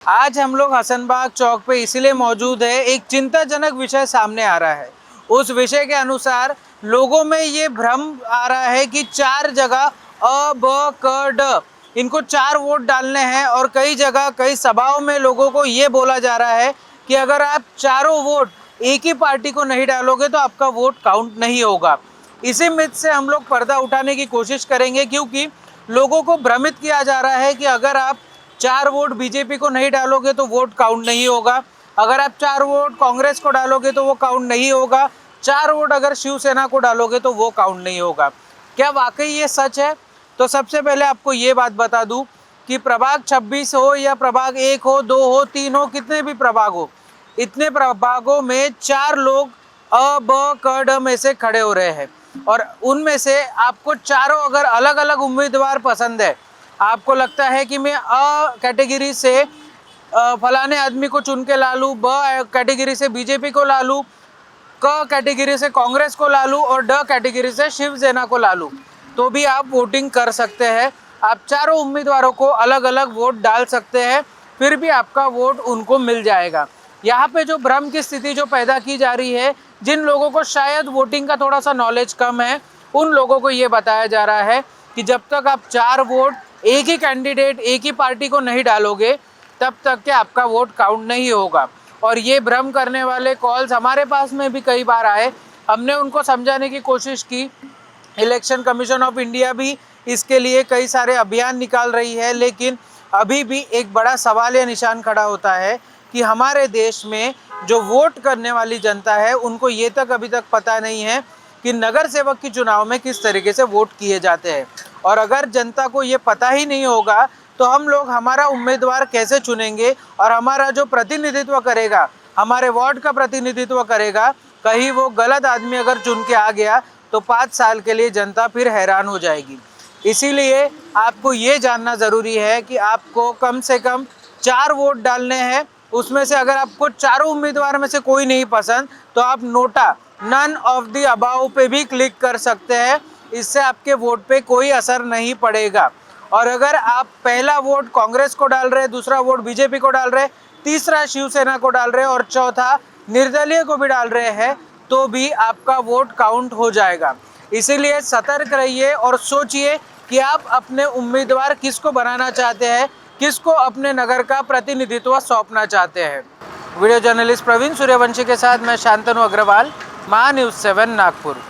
आज हम लोग हसनबाग चौक पे इसलिए मौजूद है, एक चिंताजनक विषय सामने आ रहा है। उस विषय के अनुसार लोगों में ये भ्रम आ रहा है कि 4 जगह अ, ब, क, ड इनको 4 वोट डालने हैं और कई जगह कई सभाओं में लोगों को ये बोला जा रहा है कि अगर आप चारों वोट एक ही पार्टी को नहीं डालोगे तो आपका वोट काउंट नहीं होगा। इसी मिथ से हम लोग पर्दा उठाने की कोशिश करेंगे, क्योंकि लोगों को भ्रमित किया जा रहा है कि अगर आप 4 वोट बीजेपी को नहीं डालोगे तो वोट काउंट नहीं होगा, अगर आप 4 वोट कांग्रेस को डालोगे तो वो काउंट नहीं होगा, 4 वोट अगर शिवसेना को डालोगे तो वो काउंट नहीं होगा। क्या वाकई ये सच है? तो सबसे पहले आपको ये बात बता दूं कि प्रभाग 26 हो या प्रभाग 1 हो, 2 हो, 3 हो, कितने भी प्रभाग हो, इतने प्रभागों में 4 लोग अ, ब, क, ड में से खड़े हो रहे हैं और उनमें से आपको चारों अगर अलग अलग उम्मीदवार पसंद है, आपको लगता है कि मैं अ कैटेगरी से फलाने आदमी को चुन के ला लूँ, ब कैटेगरी से बीजेपी को ला लूँ, क कैटेगरी से कांग्रेस को ला लूँ और ड कैटेगरी से शिवसेना को ला लूँ, तो भी आप वोटिंग कर सकते हैं। आप चारों उम्मीदवारों को अलग अलग वोट डाल सकते हैं, फिर भी आपका वोट उनको मिल जाएगा। यहाँ पे जो भ्रम की स्थिति जो पैदा की जा रही है, जिन लोगों को शायद वोटिंग का थोड़ा सा नॉलेज कम है, उन लोगों को ये बताया जा रहा है कि जब तक आप 4 वोट एक ही कैंडिडेट एक ही पार्टी को नहीं डालोगे तब तक के आपका वोट काउंट नहीं होगा। और ये भ्रम करने वाले कॉल्स हमारे पास में भी कई बार आए, हमने उनको समझाने की कोशिश की। इलेक्शन कमीशन ऑफ इंडिया भी इसके लिए कई सारे अभियान निकाल रही है, लेकिन अभी भी एक बड़ा सवाल या निशान खड़ा होता है कि हमारे देश में जो वोट करने वाली जनता है उनको ये तक अभी तक पता नहीं है कि नगर सेवक की चुनाव में किस तरीके से वोट किए जाते हैं। और अगर जनता को ये पता ही नहीं होगा तो हम लोग हमारा उम्मीदवार कैसे चुनेंगे और हमारा जो प्रतिनिधित्व करेगा, हमारे वार्ड का प्रतिनिधित्व करेगा, कहीं वो गलत आदमी अगर चुन के आ गया तो 5 साल के लिए जनता फिर हैरान हो जाएगी। इसीलिए आपको ये जानना ज़रूरी है कि आपको कम से कम 4 वोट डालने हैं। उसमें से अगर आपको चारों उम्मीदवार में से कोई नहीं पसंद तो आप NOTA none of the above पे भी क्लिक कर सकते हैं, इससे आपके वोट पे कोई असर नहीं पड़ेगा। और अगर आप पहला वोट कांग्रेस को डाल रहे, दूसरा वोट बीजेपी को डाल रहे, तीसरा शिवसेना को डाल रहे और चौथा निर्दलीय को भी डाल रहे हैं, तो भी आपका वोट काउंट हो जाएगा। इसीलिए सतर्क रहिए और सोचिए कि आप अपने उम्मीदवार किसको बनाना चाहते हैं, किसको अपने नगर का प्रतिनिधित्व सौंपना चाहते हैं। वीडियो जर्नलिस्ट प्रवीण सूर्यवंशी के साथ मैं शांतनु अग्रवाल, महान्यूज़ 7 नागपुर।